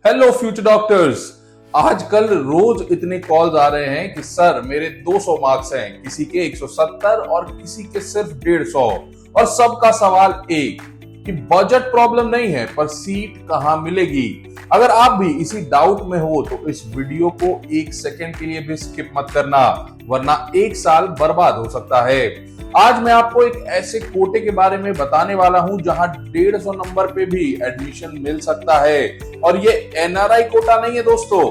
Hello future doctors. आजकल रोज इतने calls आ रहे हैं कि सर मेरे 200 मार्क्स हैं, किसी के 170 और किसी के सिर्फ 150 और सबका सवाल एक कि बजट प्रॉब्लम नहीं है पर सीट कहां मिलेगी। अगर आप भी इसी डाउट में हो तो इस वीडियो को एक सेकंड के लिए भी स्किप मत करना, वरना एक साल बर्बाद हो सकता है। आज मैं आपको एक ऐसे कोटे के बारे में बताने वाला हूं जहां 150 नंबर पे भी एडमिशन मिल सकता है और ये एनआरआई कोटा नहीं है दोस्तों।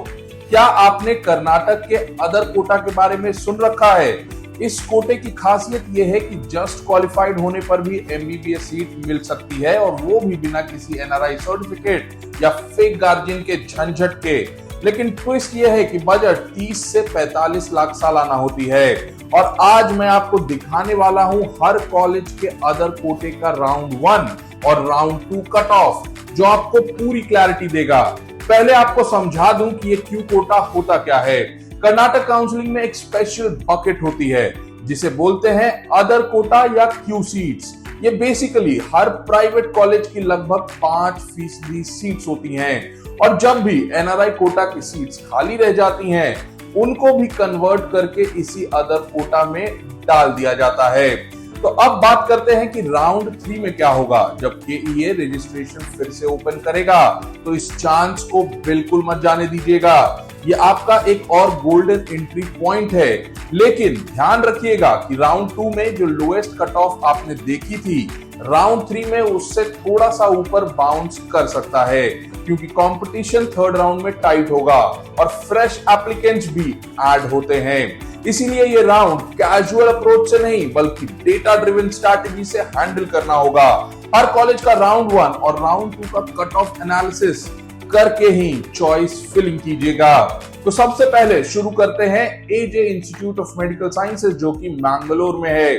क्या आपने कर्नाटक के अदर कोटा के बारे में सुन रखा है? इस कोटे की खासियत यह है कि जस्ट क्वालिफाइड होने पर भी एमबीबीएस सीट मिल सकती है और वो भी बिना किसी एनआरआई सर्टिफिकेट या फेक गार्जियन के झंझट के। लेकिन ट्विस्ट यह है कि बजट 30 से 45 लाख सालाना होती है और आज मैं आपको दिखाने वाला हूं हर कॉलेज के अदर कोटे का राउंड 1 और राउंड 2 कट ऑफ, जो आपको पूरी क्लैरिटी देगा। पहले आपको समझा दूं कि ये क्यू कोटा होता क्या है। कर्नाटक काउंसलिंग में एक स्पेशल बकेट होती है जिसे बोलते हैं अदर कोटा या क्यू सीट्स। ये बेसिकली हर प्राइवेट कॉलेज की लगभग 5% सीट्स होती हैं और जब भी एनआरआई कोटा की सीट्स खाली रह जाती हैं उनको भी कन्वर्ट करके इसी अदर कोटा में डाल दिया जाता है। तो अब बात करते हैं कि राउंड 3 में क्या होगा जब केईए रजिस्ट्रेशन फिर से ओपन करेगा। तो इस चांस को बिल्कुल मत जाने दीजिएगा, ये आपका एक और गोल्डन एंट्री पॉइंट है। लेकिन ध्यान रखिएगा कि राउंड 2 में जो लोएस्ट कट ऑफ आपने देखी थी, राउंड 3 में उससे थोड़ा सा ऊपर बाउंस कर सकता है क्योंकि कंपटीशन थर्ड राउंड में टाइट होगा और फ्रेश एप्लीकेंट्स भी ऐड होते हैं। इसीलिए ये राउंड कैजुअल अप्रोच से नहीं बल्कि डेटा ड्रिवन स्ट्रैटेजी से हैंडल करना होगा। हर कॉलेज का राउंड 1 और राउंड 2 का कट ऑफ एनालिसिस करके ही चॉइस फिलिंग कीजिएगा। तो सबसे पहले शुरू करते हैं एजे इंस्टीट्यूट ऑफ मेडिकल साइंसेज जो कि मैंगलोर में है।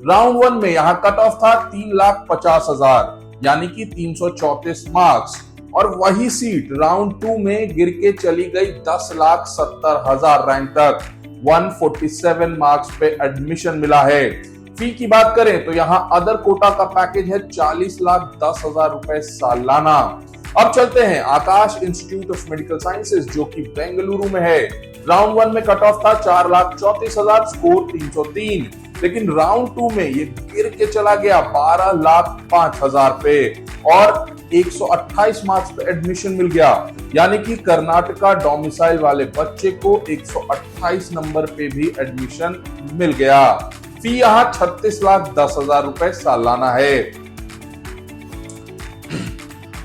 राउंड 1 में यहाँ कट ऑफ था 3,50,000 यानी कि 334 मार्क्स और वही सीट राउंड 2 में गिर के चली गई 10,70,000 रैंक तक। 147 मार्क्स पे एडमिशन मिला है। फी की बात करें तो यहाँ अदर कोटा का पैकेज है 40,10,000 रुपए सालाना। अब चलते हैं आकाश इंस्टीट्यूट ऑफ मेडिकल साइंसेज जो कि बेंगलुरु में है। राउंड 1 में कट ऑफ था 4,34,000, स्कोर 303, लेकिन राउंड 2 में ये गिर के चला गया 12,05,000 पे और 128 मार्क्स पे एडमिशन मिल गया। यानी कि कर्नाटका डोमिसाइल वाले बच्चे को 128 नंबर पे भी एडमिशन मिल गया। फी यहाँ 36,10,000 रुपए सालाना है।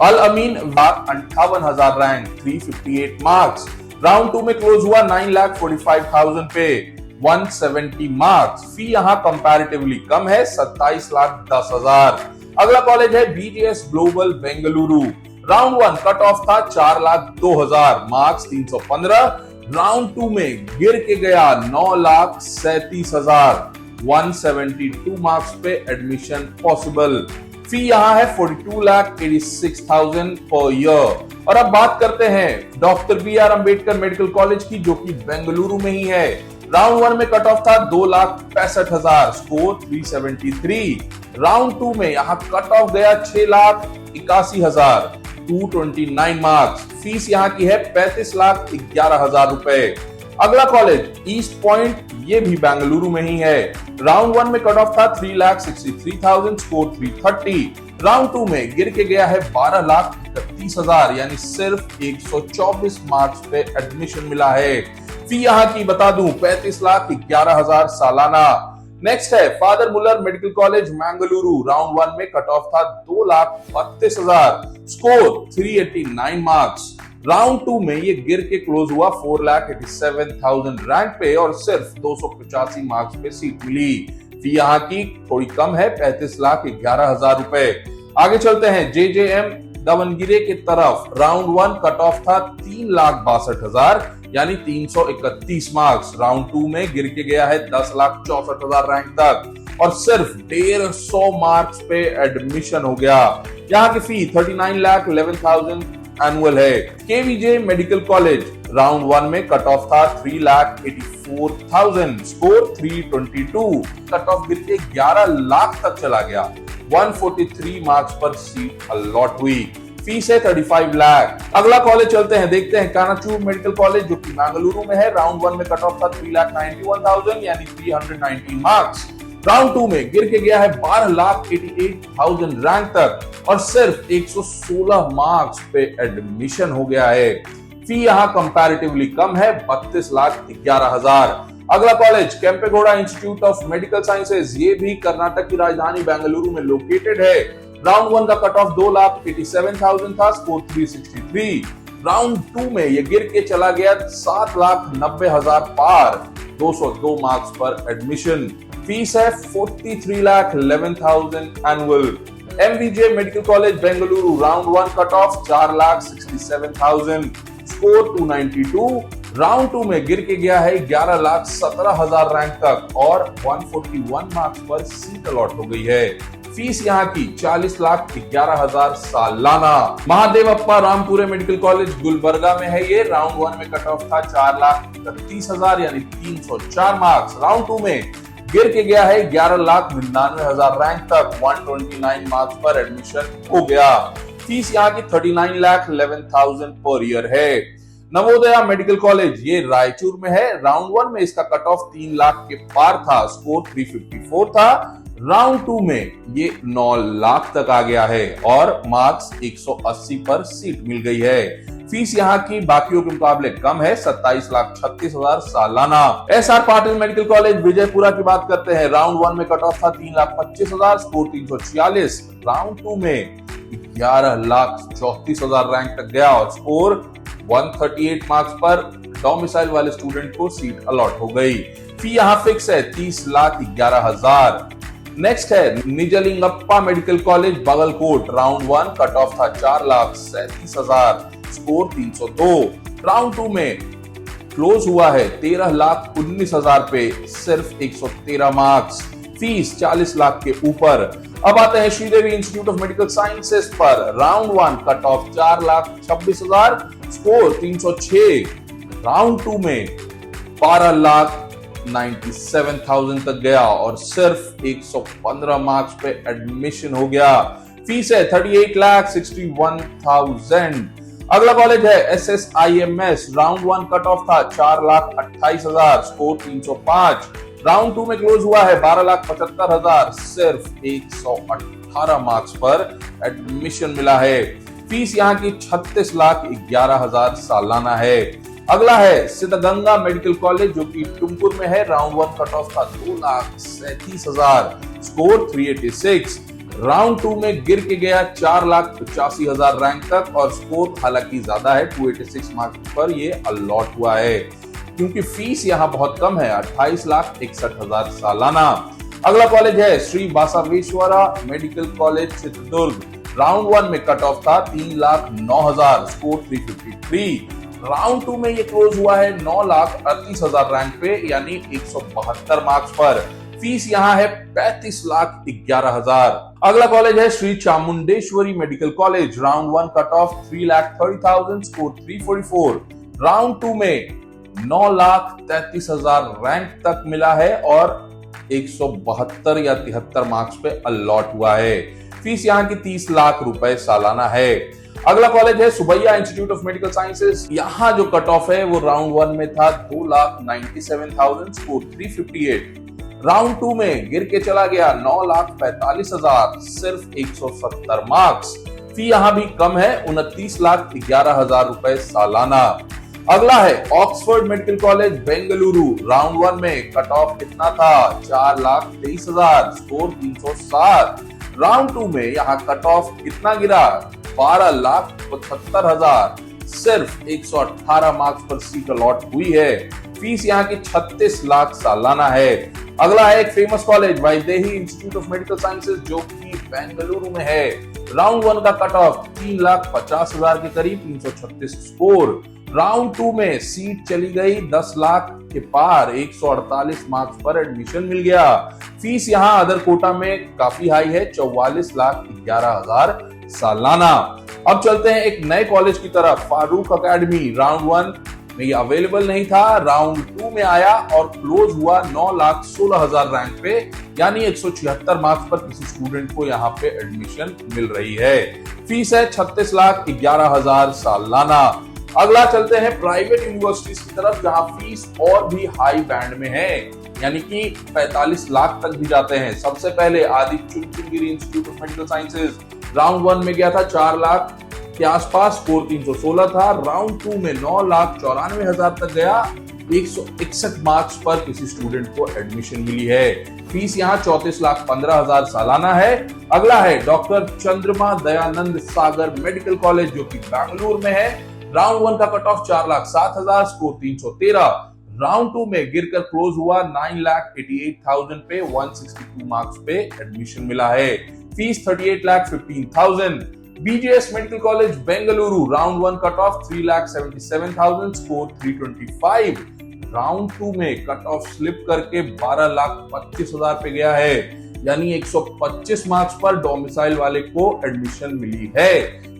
अल अमीन 58,000 रैंक, 358 मार्क्स। राउंड 2 में क्लोज हुआ 9,45,000 पे, 170 मार्क्स। फी यहाँ कंपैरेटिवली कम है, 27,10,000। अगला कॉलेज है BGS global Bengaluru. Round 1 cut of था 4,02,000, मार्क्स 315। राउंड 2 में गिर के गया 9,37,000, 172 मार्क्स पे एडमिशन पॉसिबल। फी यहाँ है 42,86,000 पर ईयर। और अब बात करते हैं doctor BR Ambedkar medical college की जो कि बेंगलुरु में ही है। राउंड 1 में कट ऑफ था 2,65,000, स्कोर 373। राउंड 2 में यहाँ कट ऑफ गया 6,81,000, 229 मार्क्स। फीस यहाँ की है 35,11,000 रुपए। अगला कॉलेज ईस्ट पॉइंट, ये भी बेंगलुरु में ही है। राउंड 1 में कट ऑफ था 3,63,000, स्कोर 330। राउंड 2 में गिर के गया है 12,31,000 यानी सिर्फ 124 मार्क्स पे एडमिशन मिला है। फी यहाँ की बता दूं 35,11,000 सालाना। नेक्स्ट है फादर मुलर मेडिकल कॉलेज मैंगलुरु। राउंड 1 में कट ऑफ था 2,32,000, स्कोर 389 मार्क्स। राउंड 2 में ये गिर के क्लोज हुआ 4,87,000 रैंक पे और सिर्फ 285 मार्क्स पे सीट मिली। फी यहाँ की थोड़ी कम है, 35,11,000 रुपए। आगे चलते हैं JJM दावणगेरे की तरफ। राउंड 1 कट ऑफ था 3,62,000 यानी 331 मार्क्स। राउंड 2 में गिर के गया है 10,64,000 रैंक तक और सिर्फ 150 मार्क्स पे एडमिशन हो गया। यहाँ की फी 39,11,000 एनुअल है। KVJ मेडिकल कॉलेज राउंड 1 में कट ऑफ था 3,84,000, स्कोर 322। कट ऑफ गिर के 11 लाख तक चला गया। 143 मार्क्स पर सीट अलॉट हुई। फीस है 35 लाख। अगला कॉलेज चलते हैं, देखते हैं कानाचूर मेडिकल कॉलेज जो कि बेंगलुरु में है। राउंड 1 में कट ऑफ था 3,91,000 यानी 319 मार्क्स। राउंड 2 में गिर के गया है 12,88,000 रैंक तक और सिर्फ 116 मार्क्स पे एडमिशन हो गया है। फी यहां कंपैरेटिवली कम है 32,11,000। अगला college Kempegowda institute of medical sciences, ये भी कर्नाटक की राजधानी बेंगलुरु में लोकेटेड है। राउंड 1 का कट ऑफ 2,87,000 था, स्कोर 363। राउंड 2 में ये गिर के चला गया 7,90,000 पार, 202 मार्क्स पर एडमिशन। फीस है 43,11,000 annual. MVJ medical college Bengaluru, round 1 cut off 4,67,000, score 292। Round 2 में गिर के गया है 11,17,000 रैंक तक और 141 मार्क्स पर सीट अलॉट हो गई है। फीस यहाँ की 40,11,000 सालाना। महादेवप्पा रामपुरे मेडिकल कॉलेज गुलबर्गा में है ये। राउंड 1 में कट ऑफ था 4,31,000 यानी 304 मार्क्स। राउंड 2 में गिर के गया है 11,99,000 रैंक तक, 129 मार्क्स पर एडमिशन हो गया। फीस यहाँ की 39,11,000 पर ईयर है। नवोदया मेडिकल कॉलेज ये रायचूर में है। राउंड 1 में इसका कट ऑफ 3 लाख के पार था, स्कोर 354 था। राउंड 2 में ये 9 लाख तक आ गया है और मार्क्स 180 पर सीट मिल गई है। फीस यहाँ की बाकियों के मुकाबले कम है, 27,36,000 सालाना। SR Patil medical college Vijayapura की बात करते हैं। राउंड 1 में कट ऑफ था 3,25,000, स्कोर 346। राउंड 2 में 11,34,000 रैंक तक गया और स्कोर 138 मार्क्स पर डोमिसाइल वाले स्टूडेंट को सीट अलॉट हो गई। फी यहाँ फिक्स है 30,11,000। नेक्स्ट है Nijalingappa medical college Bagalkot. Round 1 cut of था 4,37,000, स्कोर 302। राउंड 2 में क्लोज हुआ है 13,19,000 पे, सिर्फ 113 मार्क्स। फीस 40 लाख के ऊपर। अब आते हैं Sridevi institute of medical sciences पर। Round 1 cut off 4,26,000, score 306। Round 2 में 12,97,000 तक गया और सिर्फ 115 मार्क्स पे एडमिशन हो गया। फीस है 38,61,000। अगला कॉलेज है SSIMS। राउंड 1 कट ऑफ था 4,28,000, स्कोर 305। राउंड 2 में क्लोज हुआ है 12,75,000, सिर्फ 118 मार्क्स पर एडमिशन मिला है। फीस यहाँ की 36,11,000 सालाना है। अगला है सिद्धगंगा मेडिकल कॉलेज जो कि टुमकुर में है। राउंड 1 कट ऑफ था 2,37,000, स्कोर 386। राउंड 2 में गिर के गया 4,85,000 रैंक तक और स्कोर हालांकि ज्यादा है, 286 मार्क्स पर ये अलॉट हुआ है क्योंकि फीस यहाँ बहुत कम है, 28,61,000 सालाना। अगला कॉलेज है Shri Basaveshwara medical college Chitradurga. Round 1 में कट ऑफ था 3,09,000, स्कोर 353। राउंड 2 में ये क्लोज हुआ है 9,38,000 रैंक पे यानी 172 मार्क्स पर। फीस यहाँ है 35,11,000। अगला कॉलेज है Shri Chamundeshwari medical college. Round 1 cut of 3,30,000, score 344। Round 2 में 9,33,000 रैंक तक मिला है और 172 या 73 मार्क्स पे अलॉट हुआ है। फीस यहाँ की 30 लाख रुपए सालाना है। अगला कॉलेज है Subbaiah institute of medical sciences. यहाँ जो कट ऑफ है वो राउंड 1 में था 2,97,000, स्कोर 358। राउंड 2 में गिर के चला गया 9,45,000, सिर्फ 170 मार्क्स। फी यहाँ भी कम है, 29,11,000 रुपए सालाना। अगला है Oxford medical college Bengaluru. Round 1 में कट ऑफ कितना था 4,23,000, स्कोर 307। राउंड 2 में यहाँ कट ऑफ कितना गिरा 12,75,000, सिर्फ 118 मार्क्स पर सीट अलॉट हुई है। फीस यहाँ की 36 लाख सालाना है। अगला है एक famous college Vaidehi institute of medical sciences जो कि बेंगलुरु में है। राउंड 1 का कट ऑफ 3,50,000 के करीब, 336 स्कोर। राउंड 2 में सीट चली गई 10 लाख के पार, 148 मार्क्स पर एडमिशन मिल गया। फीस यहाँ अदर कोटा में काफी हाई है, 44,11,000 सालाना। अब चलते हैं एक नए कॉलेज की तरफ, फारूक एकेडमी। राउंड 1 में ये अवेलेबल नहीं था, राउंड 2 में आया और क्लोज हुआ 9,16,000 रैंक पे, यानी 176 मार्क्स पर किसी स्टूडेंट को यहाँ पे एडमिशन मिल रही है। फीस है 36,11,000 सालाना। अगला चलते हैं प्राइवेट यूनिवर्सिटीज की तरफ, जहां फीस और भी हाई बैंड में है, यानी कि 45 लाख तक भी जाते हैं। सबसे पहले Adichunchanagiri institute of medical sciences round 1 में गया था 4 लाख के आसपास, स्कोर 316 था। राउंड 2 में 9,94,000 तक गया, 161 मार्क्स पर किसी स्टूडेंट को एडमिशन मिली है। फीस यहाँ 34,15,000 सालाना है। अगला है डॉक्टर चंद्रमा दयानंद सागर मेडिकल कॉलेज, जो कि बैंगलोर में है। राउंड 1 का कट ऑफ 4,07,000, स्कोर 313। राउंड 2 में गिरकर क्लोज हुआ 9,88,000 पे, 162 मार्क्स पे एडमिशन मिला है। Fees 38,15,000। BJS medical college Bengaluru, round 1 cut of 3,77,000, score 325। Round 2 में कट ऑफ स्लिप करके 12,25,000 पे गया है, यानी 125 मार्क्स पर डोमिसाइल वाले को एडमिशन मिली है।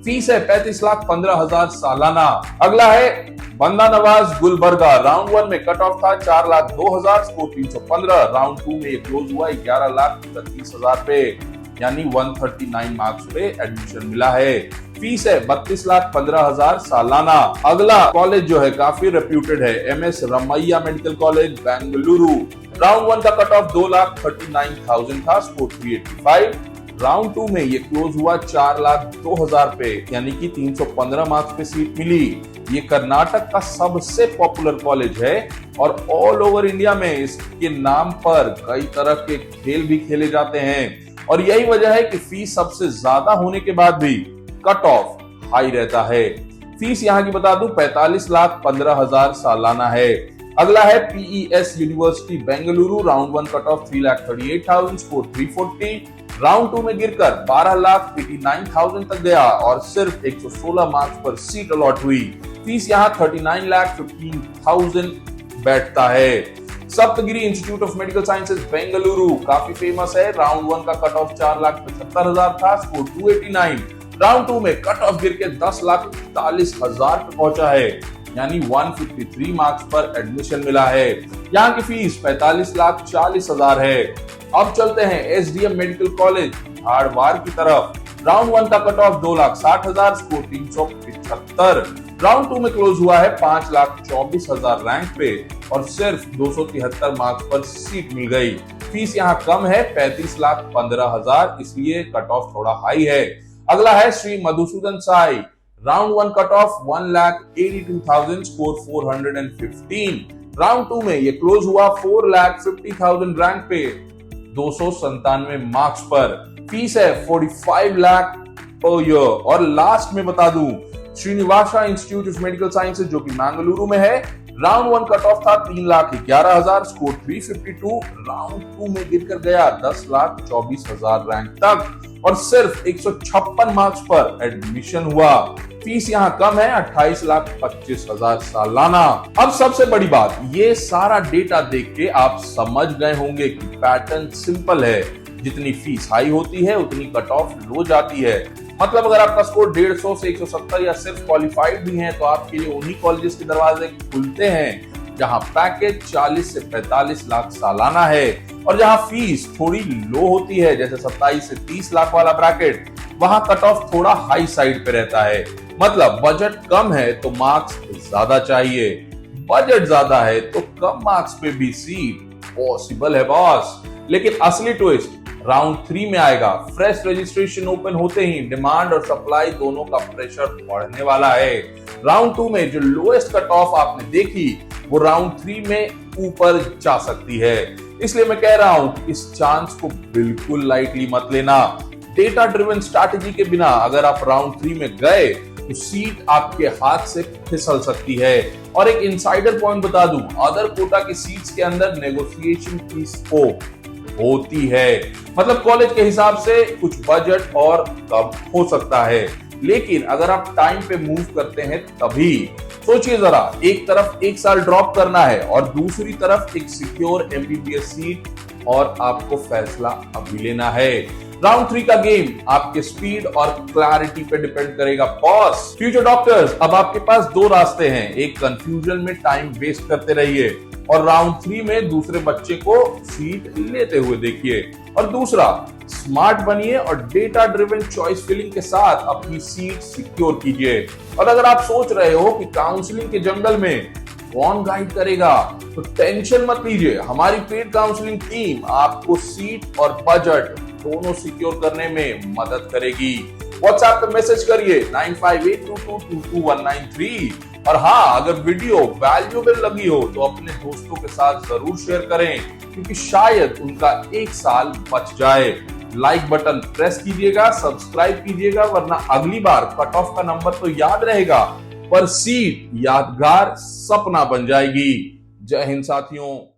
फीस है 35,15,000 सालाना। अगला है बंदा नवाज गुलबर्गा, राउंड 1 में कट ऑफ था 4,02,000, स्कोर 315। राउंड 2 में ये क्लोज हुआ 11,31,000 पे, यानी 139 मार्क्स पे एडमिशन मिला है। फीस है 32,15,000 सालाना। अगला कॉलेज जो है काफी रेप्यूटेड है, MS Ramaiah medical college Bengaluru. Round 1 का कट ऑफ 2,39,000 था, स्कोर 385। राउंड 2 में ये क्लोज हुआ 4,02,000 पे, यानी कि 315 मार्क्स पे सीट मिली। ये कर्नाटक का सबसे पॉपुलर कॉलेज है और ऑल ओवर इंडिया में इसके नाम पर कई तरह के खेल भी खेले जाते हैं, और यही वजह है कि फीस सबसे ज्यादा होने के बाद भी कट ऑफ हाई रहता है। फीस यहाँ की बता दूं 45,15,000 सालाना है। अगला है PES university Bengaluru, round 1 cut of 3,38,000, score 340। Round 2 में गिरकर 12,89,000 तक गया और सिर्फ 116 मार्क्स पर सीट अलॉट हुई। फीस यहाँ 39,15,000 बैठता है। Saptagiri institute of medical sciences Bengaluru काफी फेमस है। राउंड 1 का कट ऑफ 4,75,000 था, स्कोर 289। राउंड 2 में कट ऑफ गिर के 10,41,000 पे पहुंचा है, यानी 153 मार्क्स पर एडमिशन मिला है। यहाँ की फीस 45,40,000 है। अब चलते हैं एसडीएम मेडिकल कॉलेज धारवाड़ की तरफ। राउंड 1 का कट ऑफ 2,60,000, स्कोर 375। राउंड 2 में क्लोज हुआ है 5,24,000 रैंक पे और सिर्फ 273 मार्क्स पर सीट मिल गई। फीस यहाँ कम है 35,15,000, इसलिए कट ऑफ थोड़ा हाई है। अगला है Shri Madhusudan Sai, round 1 cut of 1,82,000, score 415। Round 2 में ये क्लोज हुआ 4,50,000 रैंक पे, 297 मार्क्स पर। फीस है 45 लाख पर ईयर। और लास्ट में बता दूं Srinivasa institute of medical sciences, जो कि बेंगलुरु में है। राउंड 1 कट ऑफ था 3,11,000, स्कोर 352। राउंड 2 में गिरकर गया 10,24,000 रैंक तक और सिर्फ 156 मार्क्स पर एडमिशन हुआ। फीस यहाँ कम है 28,25,000 सालाना। अब सबसे बड़ी बात, ये सारा डेटा देख के आप समझ गए होंगे कि पैटर्न सिंपल है। जितनी फीस हाई होती है उतनी कट ऑफ लो जाती है। मतलब अगर आपका स्कोर 150 से 170 या सिर्फ क्वालिफाइड भी है तो आपके लिए उन्हीं कॉलेजेस के दरवाजे खुलते हैं जहां पैकेज 40 से 45 लाख सालाना है, और जहां फीस थोड़ी लो होती है जैसे 27 से 30 लाख वाला ब्रैकेट, वहां कट ऑफ थोड़ा हाई साइड पे रहता है। मतलब बजट कम है तो मार्क्स ज्यादा चाहिए, बजट ज्यादा है तो कम मार्क्स पे भी सीट पॉसिबल है बॉस। लेकिन असली ट्विस्ट राउंड 3 में आएगा। फ्रेश रजिस्ट्रेशन ओपन होते ही डिमांड और सप्लाई दोनों का प्रेशर बढ़ने वाला है। राउंड 2 में जो लोएस्ट कट ऑफ आपने देखी वो राउंड 3 में ऊपर जा सकती है। इसलिए मैं कह रहा हूं कि इस चांस को बिल्कुल लाइटली मत लेना। डेटा ड्रिवन स्ट्रैटेजी के बिना अगर आप राउंड 3 में गए तो सीट आपके हाथ से फिसल सकती है। और एक इनसाइडर पॉइंट बता दूं, अदर कोटा की सीट्स के अंदर नेगोशिएशन की स्कोप होती है। मतलब कॉलेज के हिसाब से कुछ बजट और कम हो सकता है, लेकिन अगर आप टाइम पे मूव करते हैं तभी। सोचिए जरा, एक तरफ 1 साल ड्रॉप करना है और दूसरी तरफ एक सिक्योर एमबीबीएस सीट, और आपको फैसला अभी लेना है। राउंड 3 का गेम आपके स्पीड और क्लैरिटी पे डिपेंड करेगा बॉस। फ्यूचर डॉक्टर्स, अब आपके पास दो रास्ते हैं, एक कंफ्यूजन में टाइम वेस्ट करते रहिए और राउंड 3 में दूसरे बच्चे को सीट लेते हुए देखिए, और दूसरा स्मार्ट बनिए और डेटा ड्रिवन चॉइस फिलिंग के साथ अपनी सीट सिक्योर कीजिए। और अगर आप सोच रहे हो कि काउंसलिंग के जंगल में कौन गाइड करेगा, तो टेंशन मत लीजिए, हमारी पेड काउंसलिंग टीम आपको सीट और बजट दोनों सिक्योर करने में मदद करेगी। व्हाट्सएप पे मैसेज करिए 9582222193। और हाँ, अगर वीडियो वैल्यूएबल लगी हो तो अपने दोस्तों के साथ जरूर शेयर करें, क्योंकि शायद उनका 1 साल बच जाए। लाइक बटन प्रेस कीजिएगा, सब्सक्राइब कीजिएगा, वरना अगली बार कट ऑफ का नंबर तो याद रहेगा पर सीट यादगार सपना बन जाएगी। जय हिंद साथियों।